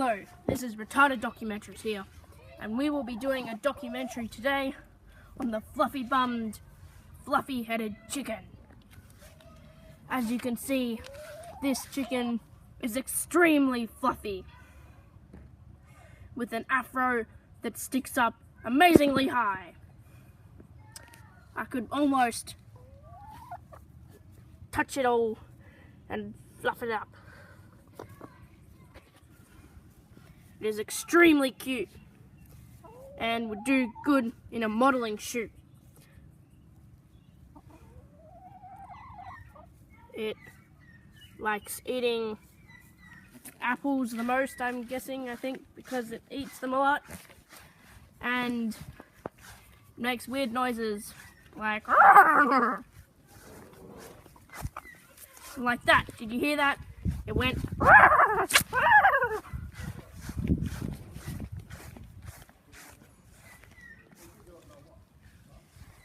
Hello, this is Retarded Documentaries here, and we will be doing a documentary today on the fluffy-bummed, fluffy-headed chicken. As you can see, this chicken is extremely fluffy, with an afro that sticks up amazingly high. I could almost touch it all and fluff it up. It is extremely cute and would do good in a modeling shoot. It likes eating apples the most, I'm guessing, I think, because it eats them a lot. And makes weird noises like like that. Did you hear that? It went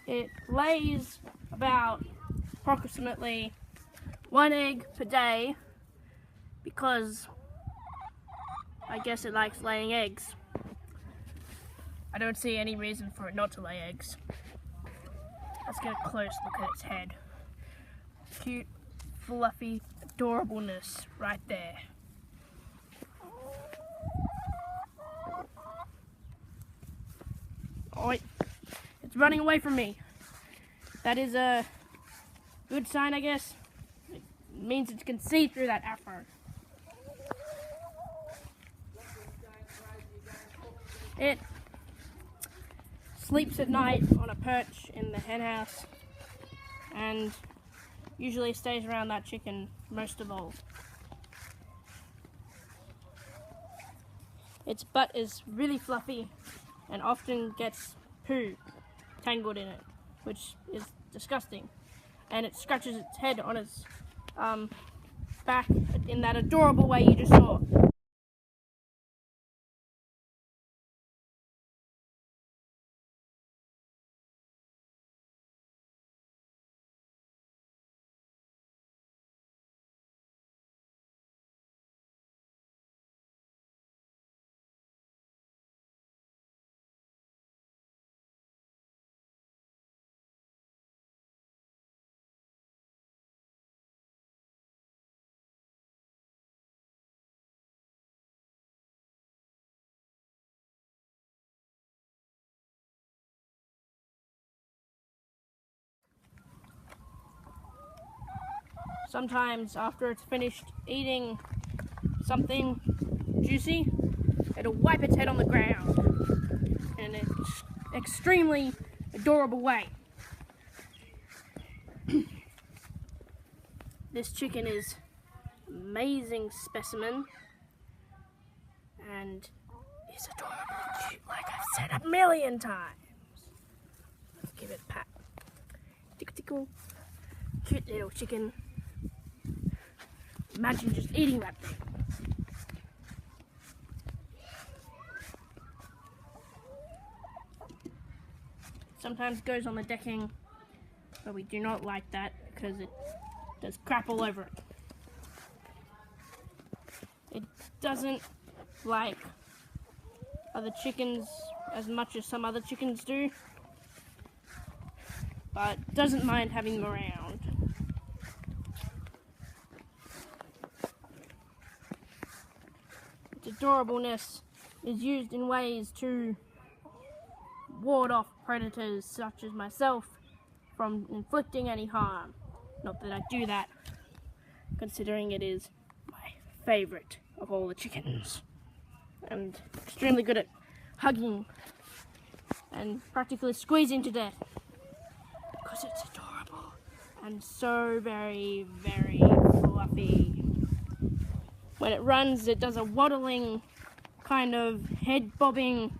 It lays about approximately 1 egg per day because I guess it likes laying eggs. I don't see any reason for it not to lay eggs. Let's get a close look at its head. Cute, fluffy adorableness right there. Oh, it's running away from me. That is a good sign, I guess. It means it can see through that afro. It sleeps at night on a perch in the hen house and usually stays around that chicken most of all. Its butt is really fluffy and often gets poo tangled in it, which is disgusting. And it scratches its head on its back in that adorable way you just saw. Sometimes after it's finished eating something juicy, it'll wipe its head on the ground in an extremely adorable way. This chicken is an amazing specimen and is adorable, cute, like I've said a million times. Let's give it a pat. Tickle tickle. Cute little chicken. Imagine just eating that thing. Sometimes it goes on the decking, but we do not like that because it does crap all over it. It doesn't like other chickens as much as some other chickens do, but doesn't mind having them around. Its adorableness is used in ways to ward off predators such as myself from inflicting any harm. Not that I do that, considering it is my favourite of all the chickens. And extremely good at hugging and practically squeezing to death. Because it's adorable and so very, very fluffy. When it runs, it does a waddling, kind of head-bobbing,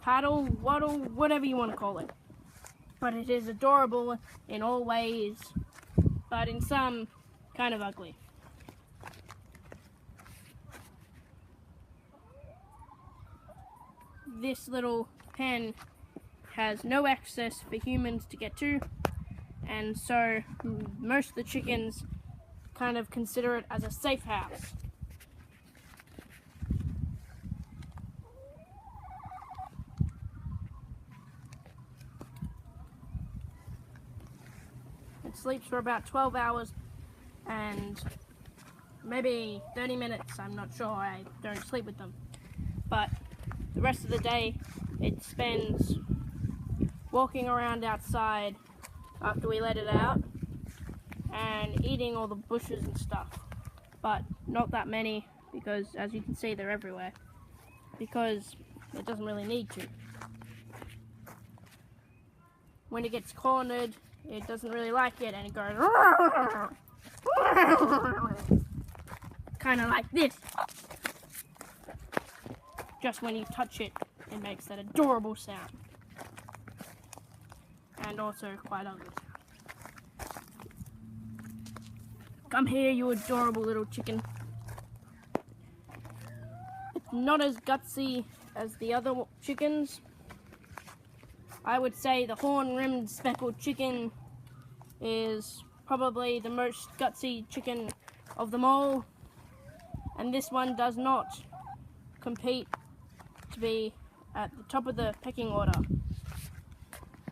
paddle, waddle, whatever you want to call it. But it is adorable in all ways, but in some, kind of ugly. This little pen has no access for humans to get to, and so most of the chickens kind of consider it as a safe house. sleeps for about 12 hours and maybe 30 minutes, I'm not sure, I don't sleep with them. But the rest of the day it spends walking around outside after we let it out and eating all the bushes and stuff. But not that many, because as you can see they're everywhere, because it doesn't really need to. When it gets cornered, it doesn't really like it and it goes kind of like this. Just when you touch it, it makes that adorable sound. And also quite ugly sound. Come here, you adorable little chicken. It's not as gutsy as the other chickens. I would say the horn-rimmed speckled chicken is probably the most gutsy chicken of them all. And this one does not compete to be at the top of the pecking order.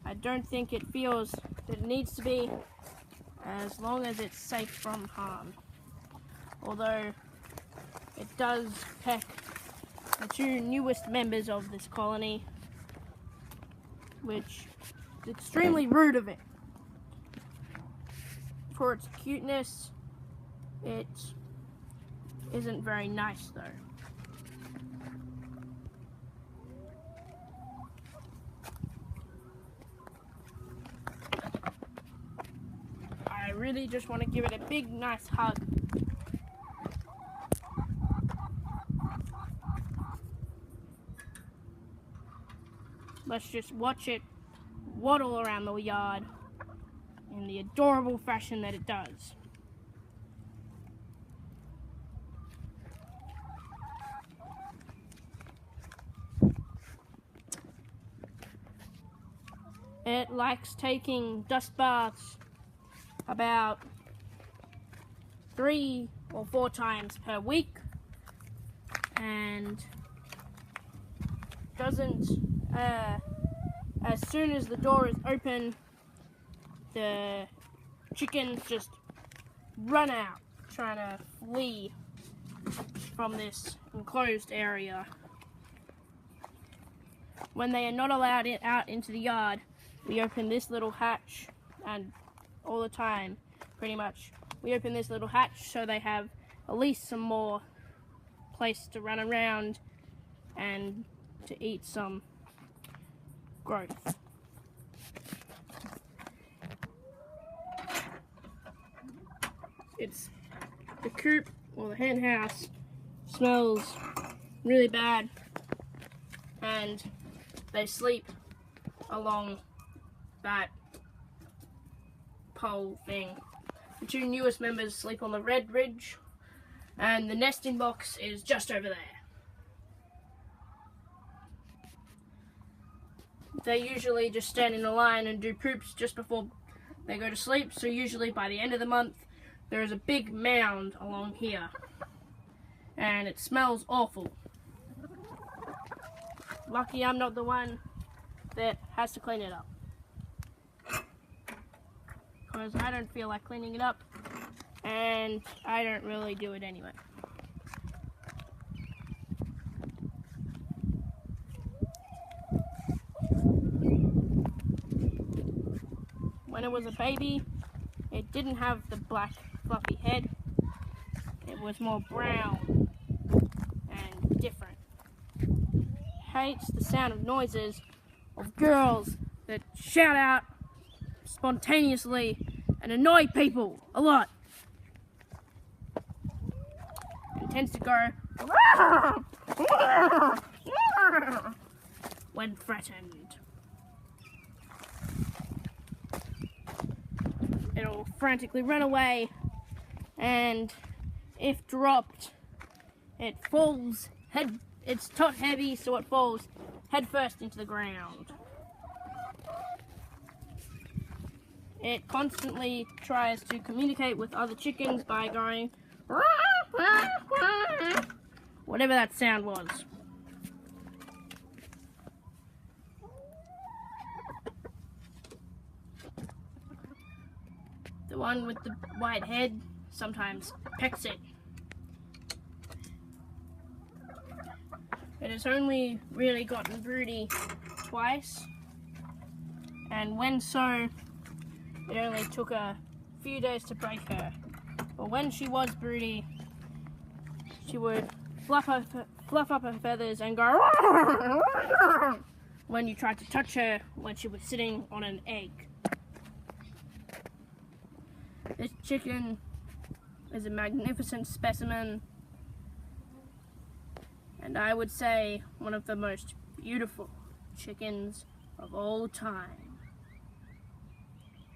I don't think it feels that it needs to be, as long as it's safe from harm. Although it does peck the two newest members of this colony, which is extremely rude of it. For its cuteness, it isn't very nice though. I really just want to give it a big, nice hug. Let's just watch it waddle around the yard in the adorable fashion that it does. It likes taking dust baths about 3 or 4 times per week, and doesn't, as soon as the door is open, the chickens just run out trying to flee from this enclosed area. When they are not allowed out into the yard, we open this little hatch, and all the time, pretty much, we open this little hatch so they have at least some more place to run around and to eat some growth. It's the coop, or the hen house, smells really bad, and they sleep along that pole thing. The two newest members sleep on the red ridge, and the nesting box is just over there. They usually just stand in a line and do poops just before they go to sleep, so usually by the end of the month there is a big mound along here, and it smells awful. Lucky I'm not the one that has to clean it up, because I don't feel like cleaning it up, and I don't really do it anyway. When it was a baby, it didn't have the black fluffy head. It was more brown and different. It hates the sound of noises of girls that shout out spontaneously and annoy people a lot. It tends to go when threatened. It'll frantically run away, and if dropped, it falls head. It's top heavy, so it falls head first into the ground. It constantly tries to communicate with other chickens by going whatever that sound was. The one with the white head sometimes pecks it. It has only really gotten broody twice, and when so, it only took a few days to break her. But when she was broody, she would fluff up her feathers and go when you tried to touch her when she was sitting on an egg. This chicken is a magnificent specimen, and I would say one of the most beautiful chickens of all time.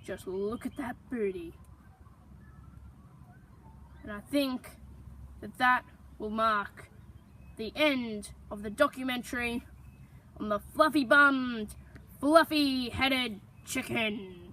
Just look at that birdie. And I think that will mark the end of the documentary on the fluffy-bummed, fluffy-headed chicken.